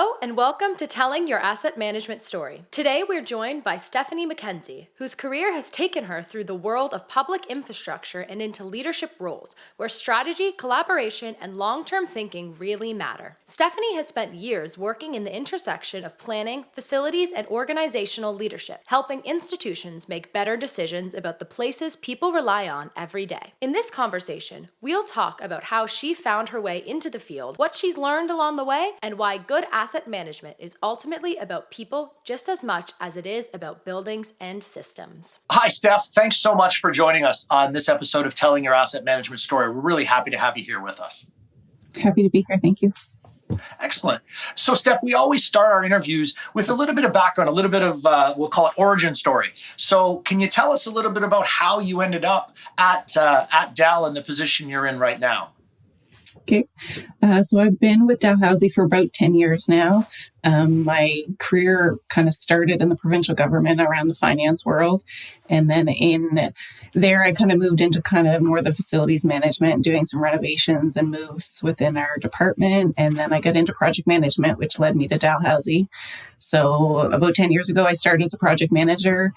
Hello and welcome to Telling Your Asset Management Story. Today we're joined by Stephanie MacKenzie, whose career has taken her through the world of public infrastructure and into leadership roles where strategy, collaboration, and long-term thinking really matter. Stephanie has spent years working in the intersection of planning, facilities, and organizational leadership, helping institutions make better decisions about the places people rely on every day. In this conversation, we'll talk about how she found her way into the field, what she's learned along the way, and why good asset management is ultimately about people just as much as it is about buildings and systems. Hi, Steph. Thanks so much for joining us on this episode of Telling Your Asset Management Story. We're really happy to have you here with us. Happy to be here. Thank you. Excellent. So, Steph, we always start our interviews with a little bit of background, a little bit of, we'll call it origin story. So can you tell us a little bit about how you ended up at Dal in the position you're in right now? Okay. So I've been with Dalhousie for about 10 years now. My career kind of started in the provincial government around the finance world. And then in there, I kind of moved into kind of more the facilities management, doing some renovations and moves within our department. And then I got into project management, which led me to Dalhousie. So about 10 years ago, I started as a project manager,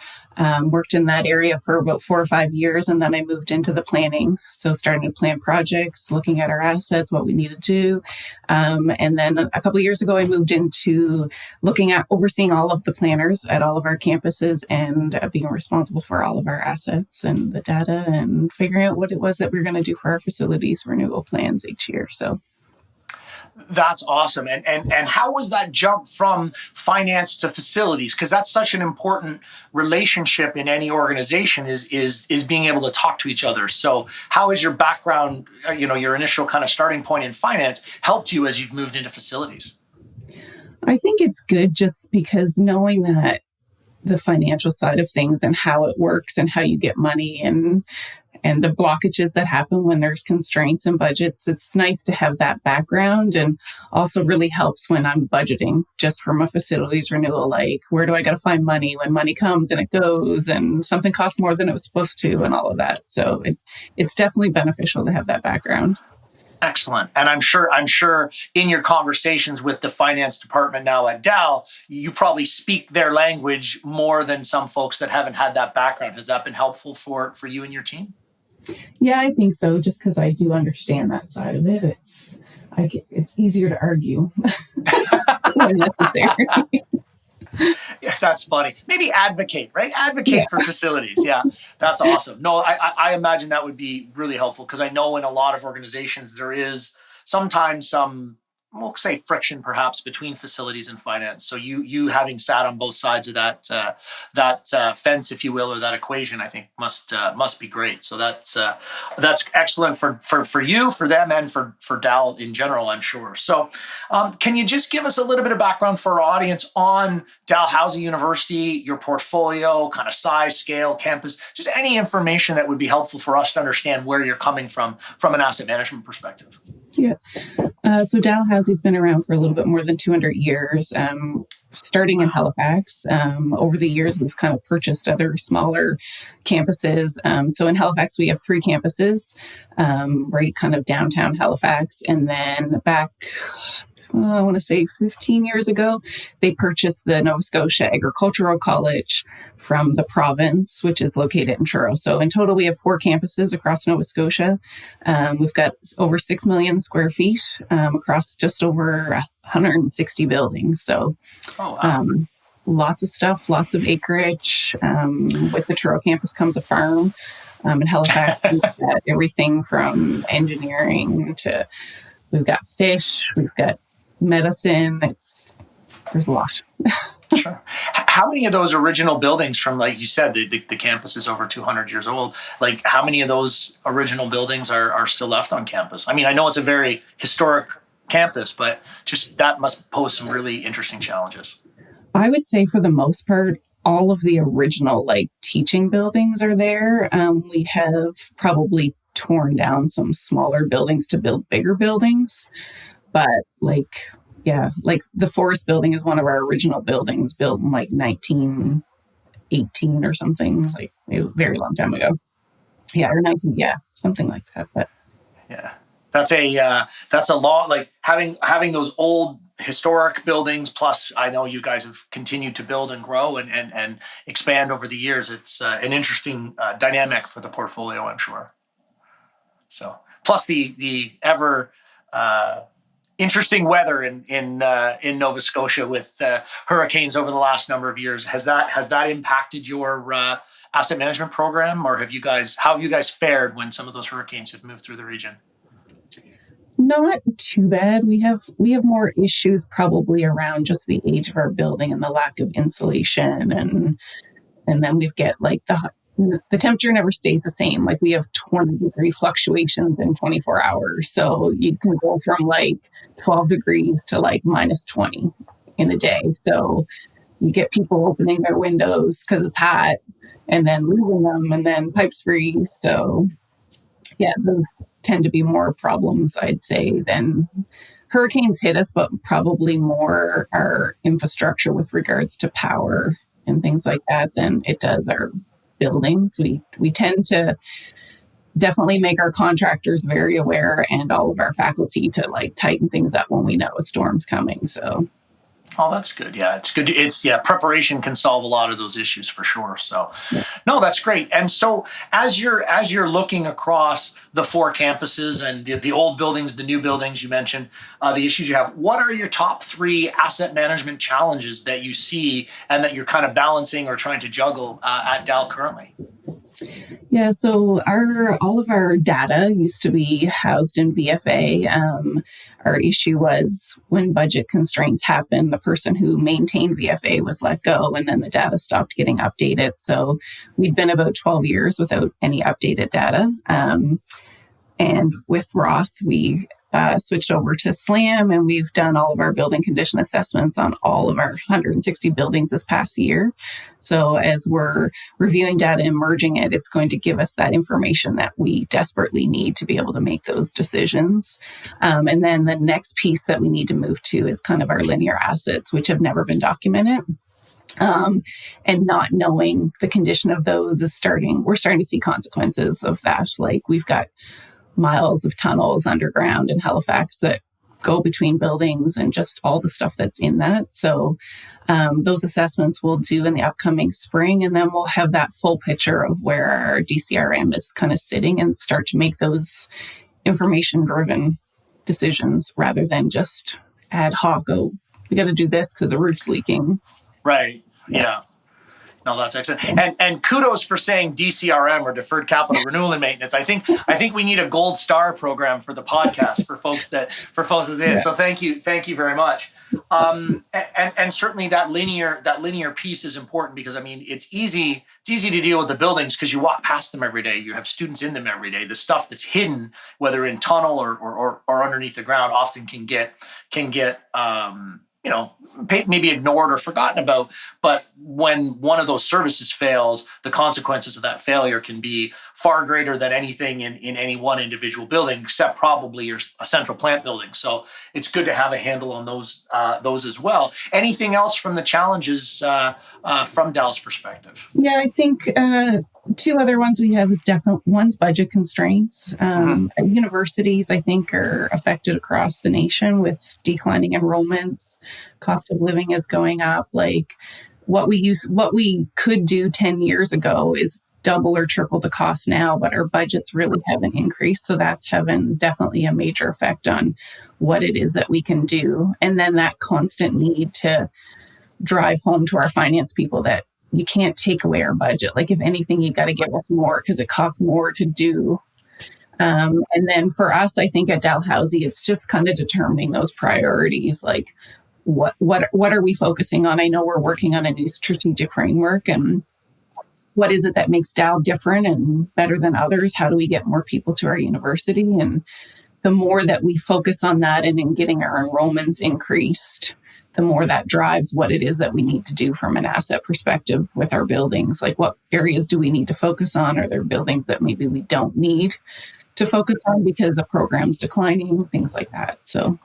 worked in that area for about 4 or 5 years. And then I moved into the planning. So starting to plan projects, looking at our assets, what we need to do. And then a couple of years ago, I moved into looking at overseeing all of the planners at all of our campuses and being responsible for all of our assets and the data and figuring out what it was that we were going to do for our facilities renewal plans each year. So that's awesome. And how was that jump from finance to facilities? Because that's such an important relationship in any organization is being able to talk to each other. So how has your background, your initial kind of starting point in finance helped you as you've moved into facilities? I think it's good just because knowing that the financial side of things and how it works and how you get money and the blockages that happen when there's constraints and budgets, it's nice to have that background, and also really helps when I'm budgeting just from a facilities renewal, like where do I got to find money when money comes and it goes and something costs more than it was supposed to and all of that. So it's definitely beneficial to have that background. Excellent. And I'm sure in your conversations with the finance department now at Dal, you probably speak their language more than some folks that haven't had that background. Has that been helpful for you and your team? Yeah, I think so. Just because I do understand that side of it, it's easier to argue when necessary. Yeah, that's funny. Maybe advocate, right? Advocate for facilities. Yeah, that's awesome. No, I imagine that would be really helpful because I know in a lot of organizations there is sometimes some, we'll say, friction perhaps between facilities and finance. So you having sat on both sides of that fence, if you will, or that equation, I think must be great. So that's excellent for you, for them, and for Dal in general, I'm sure. So can you just give us a little bit of background for our audience on Dalhousie University, your portfolio, kind of size, scale, campus, just any information that would be helpful for us to understand where you're coming from an asset management perspective? Yeah. So Dalhousie's been around for a little bit more than 200 years, starting in Halifax. Over the years, we've kind of purchased other smaller campuses. So in Halifax, we have 3 campuses, right kind of downtown Halifax. And then back, I want to say 15 years ago, they purchased the Nova Scotia Agricultural College from the province, which is located in Truro. So in total, we have 4 campuses across Nova Scotia. We've got over 6 million square feet across just over 160 buildings. So lots of stuff, lots of acreage. With the Truro campus comes a farm. In Halifax, we've got everything from engineering to, we've got fish, we've got medicine. There's a lot. Sure. How many of those original buildings from, like you said, the campus is over 200 years old, like how many of those original buildings are still left on campus? I mean, I know it's a very historic campus, but just that must pose some really interesting challenges. I would say for the most part, all of the original teaching buildings are there. We have probably torn down some smaller buildings to build bigger buildings, but the Forest Building is one of our original buildings built in 1918 or something, a very long time ago. Yeah, or 19, something like that. But yeah, that's a lot. Having those old historic buildings, plus I know you guys have continued to build and grow and expand over the years. It's an interesting dynamic for the portfolio, I'm sure. So, plus the ever interesting weather in Nova Scotia with hurricanes over the last number of years. Has that impacted your asset management program, or how have you guys fared when some of those hurricanes have moved through the region? Not too bad. We have more issues probably around just the age of our building and the lack of insulation, and then we get like the temperature never stays the same. Like we have 20-degree fluctuations in 24 hours. So you can go from like 12 degrees to like minus 20 in a day. So you get people opening their windows because it's hot and then leaving them, and then pipes freeze. So yeah, those tend to be more problems, I'd say, than hurricanes hit us, but probably more our infrastructure with regards to power and things like that than it does our buildings. We tend to definitely make our contractors very aware and all of our faculty to like tighten things up when we know a storm's coming. So oh, that's good. Yeah, it's good. Preparation can solve a lot of those issues for sure. So, yeah. No, that's great. And so, as you're looking across the 4 campuses and the old buildings, the new buildings, you mentioned the issues you have. What are your top 3 asset management challenges that you see and that you're kind of balancing or trying to juggle at Dal currently? Yeah, so all of our data used to be housed in VFA. Our issue was when budget constraints happened, the person who maintained VFA was let go, and then the data stopped getting updated. So we'd been about 12 years without any updated data. And with Roth, we switched over to SLAM, and we've done all of our building condition assessments on all of our 160 buildings this past year. So as we're reviewing data and merging it, it's going to give us that information that we desperately need to be able to make those decisions. And then the next piece that we need to move to is kind of our linear assets, which have never been documented. And not knowing the condition of those we're starting to see consequences of that. Like we've got miles of tunnels underground in Halifax that go between buildings and just all the stuff that's in that. So those assessments we'll do in the upcoming spring, and then we'll have that full picture of where our DCRM is kind of sitting and start to make those information-driven decisions rather than just ad hoc, we got to do this because the roof's leaking. Right. Yeah. No, that's excellent. And kudos for saying DCRM, or Deferred Capital Renewal and Maintenance. I think we need a gold star program for the podcast for folks that Yeah. So thank you very much. And certainly that linear piece is important because I mean it's easy to deal with the buildings because you walk past them every day. You have students in them every day. The stuff that's hidden, whether in tunnel or underneath the ground, often can get maybe ignored or forgotten about. But when one of those services fails, the consequences of that failure can be far greater than anything in any one individual building, except probably a central plant building. So it's good to have a handle on those as well. Anything else from the challenges from Dal's perspective? Yeah, I think 2 other ones we have is definitely one's budget constraints. Universities, I think, are affected across the nation with declining enrollments. Cost of living is going up. Like what we could do 10 years ago is double or triple the cost now, but our budgets really haven't increased. So that's having definitely a major effect on what it is that we can do. And then that constant need to drive home to our finance people that you can't take away our budget. Like if anything, you got to give us more because it costs more to do. And then for us, I think at Dalhousie, it's just kind of determining those priorities. Like what are we focusing on? I know we're working on a new strategic framework, and what is it that makes Dal different and better than others? How do we get more people to our university? And the more that we focus on that and in getting our enrollments increased, the more that drives what it is that we need to do from an asset perspective with our buildings. Like what areas do we need to focus on? Are there buildings that maybe we don't need to focus on because the program's declining, things like that. So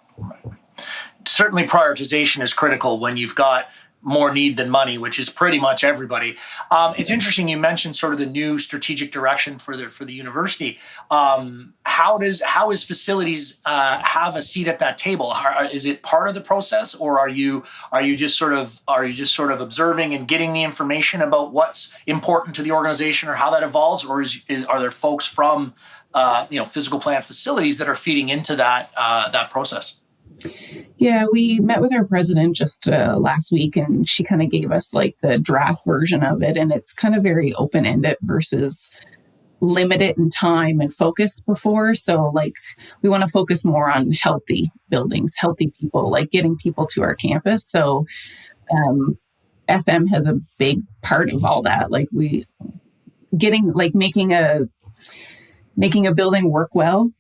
certainly prioritization is critical when you've got more need than money, which is pretty much everybody. It's interesting you mentioned sort of the new strategic direction for the university. How is facilities have a seat at that table? Is it part of the process, or are you just sort of observing and getting the information about what's important to the organization or how that evolves, or are there folks from physical plant facilities that are feeding into that process? Yeah, we met with our president just last week, and she kind of gave us like the draft version of it, and it's kind of very open-ended versus limited in time and focus before. So like we want to focus more on healthy buildings, healthy people, like getting people to our campus. So FM has a big part of all that. Like making a building work well,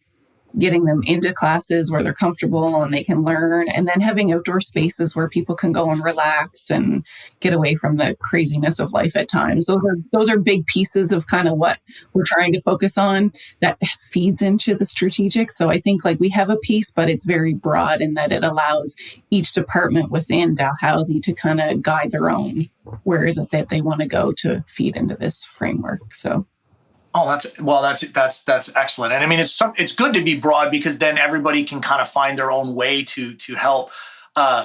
getting them into classes where they're comfortable and they can learn, and then having outdoor spaces where people can go and relax and get away from the craziness of life at times. Those are big pieces of kind of what we're trying to focus on that feeds into the strategic. So I think like we have a piece, but it's very broad in that it allows each department within Dalhousie to kind of guide their own, where is it that they want to go to feed into this framework. So Oh, that's excellent. And I mean, it's good to be broad, because then everybody can kind of find their own way to help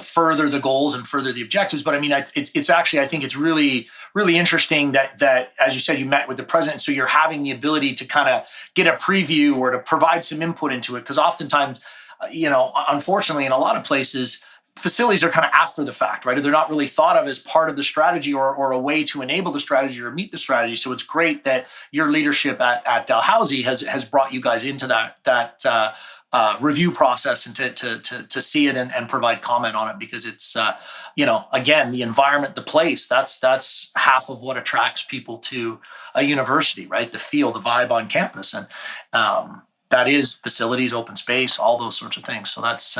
further the goals and further the objectives. But I mean, it's actually, I think it's really, really interesting that, as you said, you met with the president. So you're having the ability to kind of get a preview or to provide some input into it. Because oftentimes, unfortunately, in a lot of places, facilities are kind of after the fact, right? They're not really thought of as part of the strategy or a way to enable the strategy or meet the strategy. So it's great that your leadership at Dalhousie has brought you guys into that review process and to see it and provide comment on it, because it's again, the environment, the place, that's half of what attracts people to a university, right? The feel, the vibe on campus, and that is facilities, open space, all those sorts of things. So that's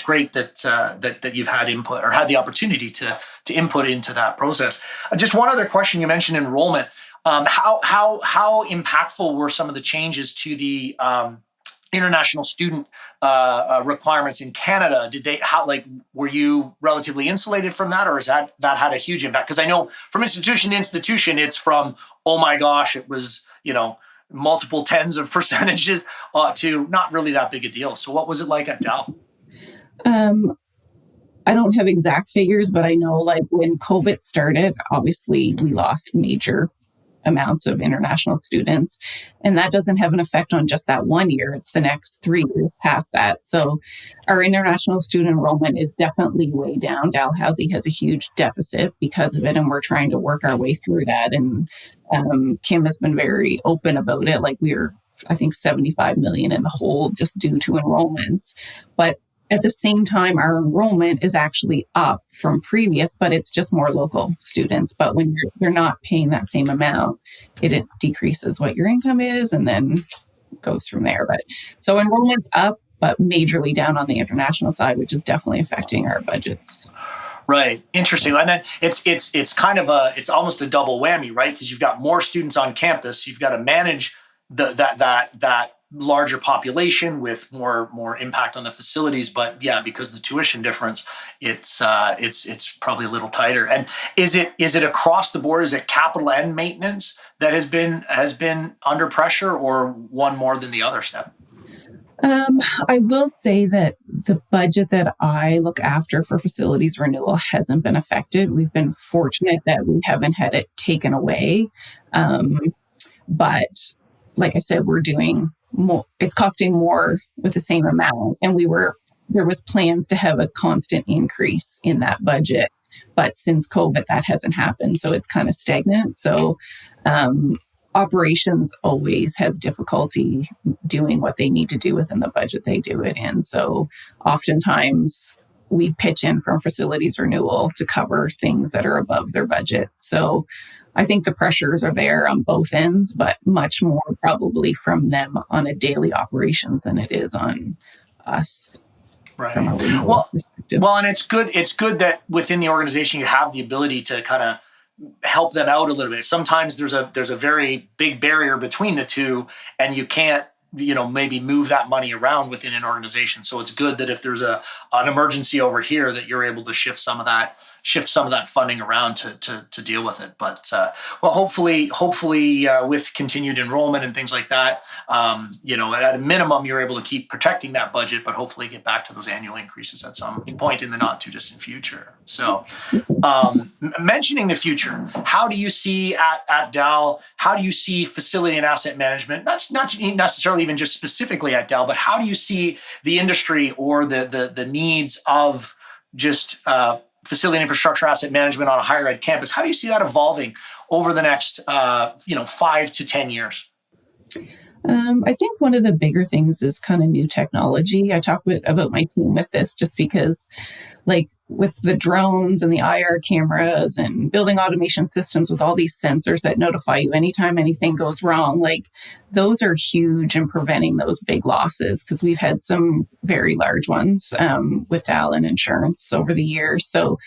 great that you've had input or had the opportunity to input into that process. Just one other question: you mentioned enrollment. How impactful were some of the changes to the international student requirements in Canada? Were you relatively insulated from that, or is that had a huge impact? Because I know from institution to institution, it's from, oh my gosh, it was multiple tens of percentages to not really that big a deal. So what was it like at Dal? I don't have exact figures, but I know like when COVID started, obviously we lost major amounts of international students, and that doesn't have an effect on just that 1 year. It's the next 3 years past that. So our international student enrollment is definitely way down. Dalhousie has a huge deficit because of it, and we're trying to work our way through that. And Kim has been very open about it. Like we're, I think, 75 million in the hole just due to enrollments. But at the same time, our enrollment is actually up from previous, but it's just more local students. But when they're not paying that same amount, it decreases what your income is and then goes from there. But so enrollment's up, but majorly down on the international side, which is definitely affecting our budgets. Right. Interesting. And then it's kind of it's almost a double whammy, right? Because you've got more students on campus. You've got to manage that larger population with more impact on the facilities. But yeah, because of the tuition difference, it's probably a little tighter. And is it across the board? Is it capital and maintenance that has been under pressure, or one more than the other, step? I will say that the budget that I look after for facilities renewal hasn't been affected. We've been fortunate that we haven't had it taken away. But like I said, we're doing more, it's costing more with the same amount. And there was plans to have a constant increase in that budget. But since COVID, that hasn't happened. So it's kind of stagnant. So, operations always has difficulty doing what they need to do within the budget they do it in. So oftentimes we pitch in from facilities renewal to cover things that are above their budget. So I think the pressures are there on both ends, but much more probably from them on a daily operations than it is on us. Right. From a renewal perspective. Well, and it's good that within the organization you have the ability to kind of help them out a little bit. Sometimes there's a very big barrier between the two, and you can't maybe move that money around within an organization. So it's good that if there's an emergency over here, that you're able to shift some of that shift some of that funding around to deal with it. But well, hopefully, with continued enrollment and things like that, at a minimum, you're able to keep protecting that budget, but hopefully get back to those annual increases at some point in the not too distant future. So, mentioning the future, how do you see at Dal? How do you see facility and asset management? Not necessarily even just specifically at Dal, but how do you see the industry or the needs of just facility infrastructure asset management on a higher ed campus? How do you see that evolving over the next 5 to 10 years? I think one of the bigger things is kind of new technology. I talk about my team with this just because, like with the drones and the IR cameras and building automation systems with all these sensors that notify you anytime anything goes wrong, like those are huge in preventing those big losses, because we've had some very large ones with Dal and insurance over the years. So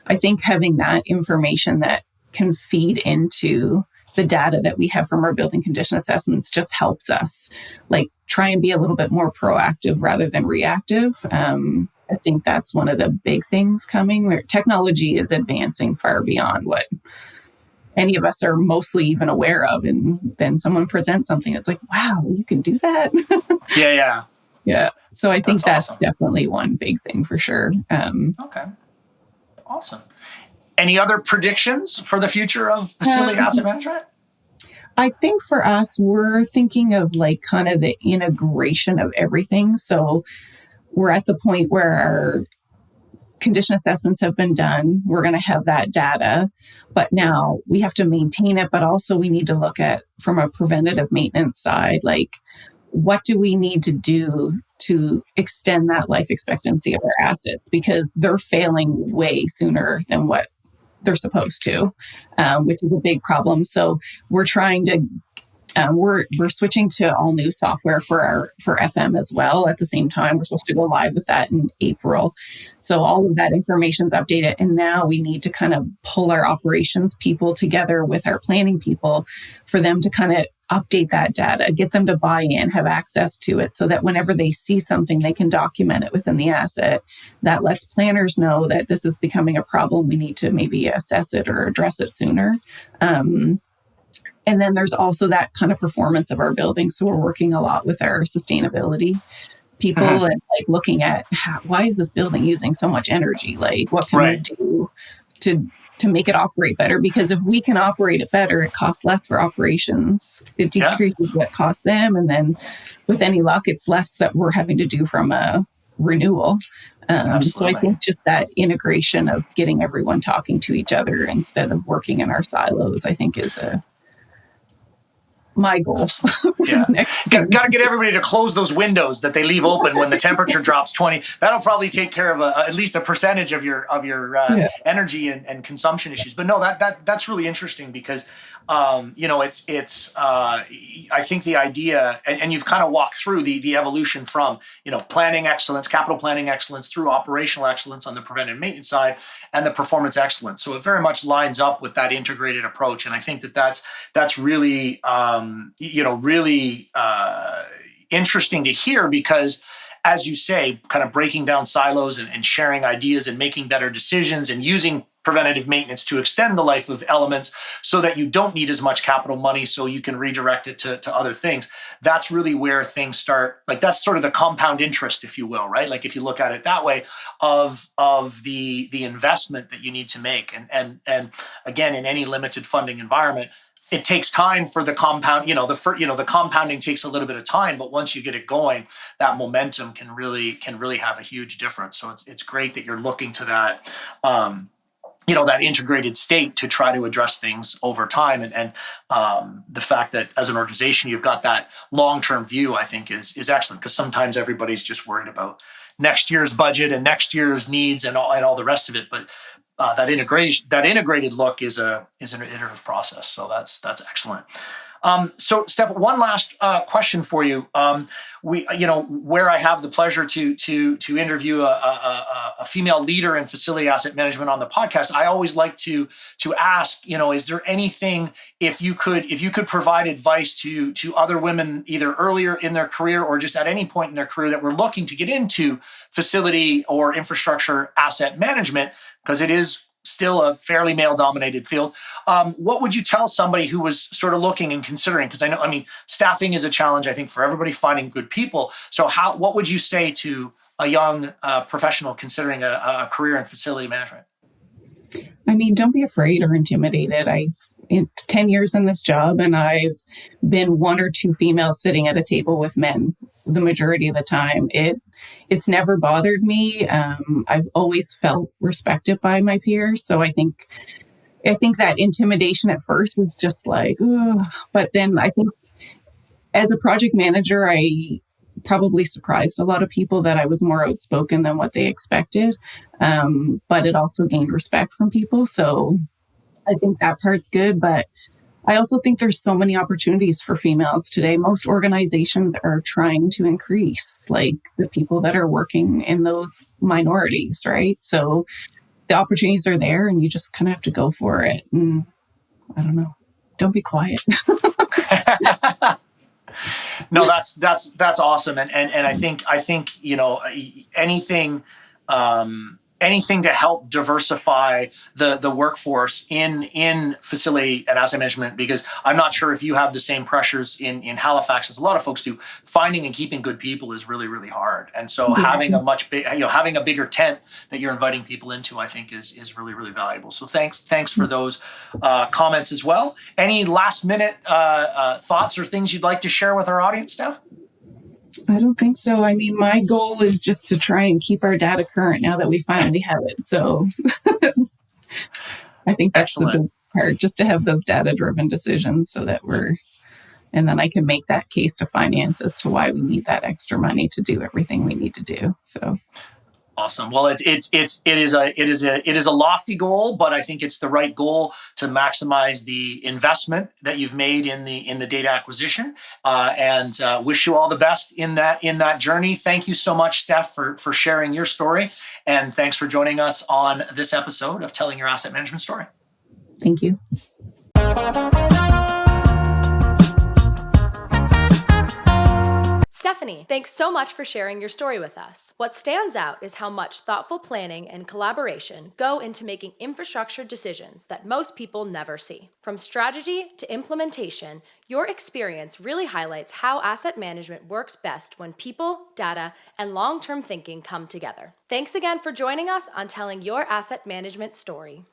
I think having that information that can feed into the data that we have from our building condition assessments just helps us like try and be a little bit more proactive rather than reactive. I think that's one of the big things coming, where technology is advancing far beyond what any of us are mostly even aware of. And then someone presents something, it's like, wow, you can do that. Yeah. So I think that's awesome. Definitely one big thing for sure. Okay. Awesome. Any other predictions for the future of facility asset management? I think for us, we're thinking of like kind of the integration of everything. So we're at the point where our condition assessments have been done. We're going to have that data, but now we have to maintain it, but also we need to look at from a preventative maintenance side, like what do we need to do to extend that life expectancy of our assets, because they're failing way sooner than what they're supposed to, which is a big problem. So we're trying to, we're switching to all new software for FM as well. At the same time, we're supposed to go live with that in April. So all of that information is updated. And now we need to kind of pull our operations people together with our planning people for them to kind of update that data, get them to buy in, have access to it, so that whenever they see something, they can document it within the asset. That lets planners know that this is becoming a problem. We need to maybe assess it or address it sooner. And then there's also that kind of performance of our buildings. So we're working a lot with our sustainability people and like looking at why is this building using so much energy? Like what can we do to make it operate better? Because if we can operate it better, it costs less for operations. It decreases what costs them. And then with any luck, it's less that we're having to do from a renewal. So I think just that integration of getting everyone talking to each other instead of working in our silos, I think is my goal. Yeah. Got to get everybody to close those windows that they leave open when the temperature drops 20. That'll probably take care of at least a percentage of your energy and consumption issues. But no, that's really interesting because it's I think the idea, and you've kind of walked through the evolution from planning excellence, capital planning excellence, through operational excellence on the preventive maintenance side, and the performance excellence. So it very much lines up with that integrated approach, and I think that's really interesting to hear, because as you say, kind of breaking down silos and sharing ideas and making better decisions and using preventative maintenance to extend the life of elements so that you don't need as much capital money so you can redirect it to other things. That's really where things start. Like that's sort of the compound interest, if you will, right? Like if you look at it that way, of the investment that you need to make. And again, in any limited funding environment, it takes time for the compound, the compounding takes a little bit of time, but once you get it going, that momentum can really have a huge difference. So it's great that you're looking to that, that integrated state to try to address things over time. And the fact that as an organization, you've got that long-term view, I think is excellent, because sometimes everybody's just worried about next year's budget and next year's needs and all the rest of it. But that integrated look is an iterative process. So that's excellent. So Steph, one last question for you. Where I have the pleasure to interview a female leader in facility asset management on the podcast, I always like to ask, is there anything, if you could provide advice to other women either earlier in their career or just at any point in their career that were looking to get into facility or infrastructure asset management, because it is still a fairly male-dominated field. What would you tell somebody who was sort of looking and considering? Because I mean, staffing is a challenge, I think, for everybody finding good people. So what would you say to a young professional considering a career in facility management? I mean, don't be afraid or intimidated. I've in 10 years in this job, and I've been one or two females sitting at a table with men the majority of the time. It's never bothered me. I've always felt respected by my peers. So I think that intimidation at first was just like, ugh. But then I think as a project manager, I probably surprised a lot of people that I was more outspoken than what they expected. But it also gained respect from people. So I think that part's good. But I also think there's so many opportunities for females today. Most organizations are trying to increase like the people that are working in those minorities, right? So the opportunities are there and you just kind of have to go for it. And I don't know. Don't be quiet. No, that's awesome, and I think anything anything to help diversify the workforce in facility and asset management, because I'm not sure if you have the same pressures in Halifax as a lot of folks do. Finding and keeping good people is really, really hard, and so having having a bigger tent that you're inviting people into, I think is really, really valuable. So thanks for those comments as well. Any last minute thoughts or things you'd like to share with our audience, Steph? I don't think so. I mean, my goal is just to try and keep our data current now that we finally have it. So I think that's excellent. the big part, just to have those data-driven decisions so that and then I can make that case to finance as to why we need that extra money to do everything we need to do. So. Awesome. Well, it is a lofty goal, but I think it's the right goal to maximize the investment that you've made in the data acquisition. And wish you all the best in that journey. Thank you so much, Steph, for sharing your story, and thanks for joining us on this episode of Telling Your Asset Management Story. Thank you. Stephanie, thanks so much for sharing your story with us. What stands out is how much thoughtful planning and collaboration go into making infrastructure decisions that most people never see. From strategy to implementation, your experience really highlights how asset management works best when people, data, and long-term thinking come together. Thanks again for joining us on Telling Your Asset Management Story.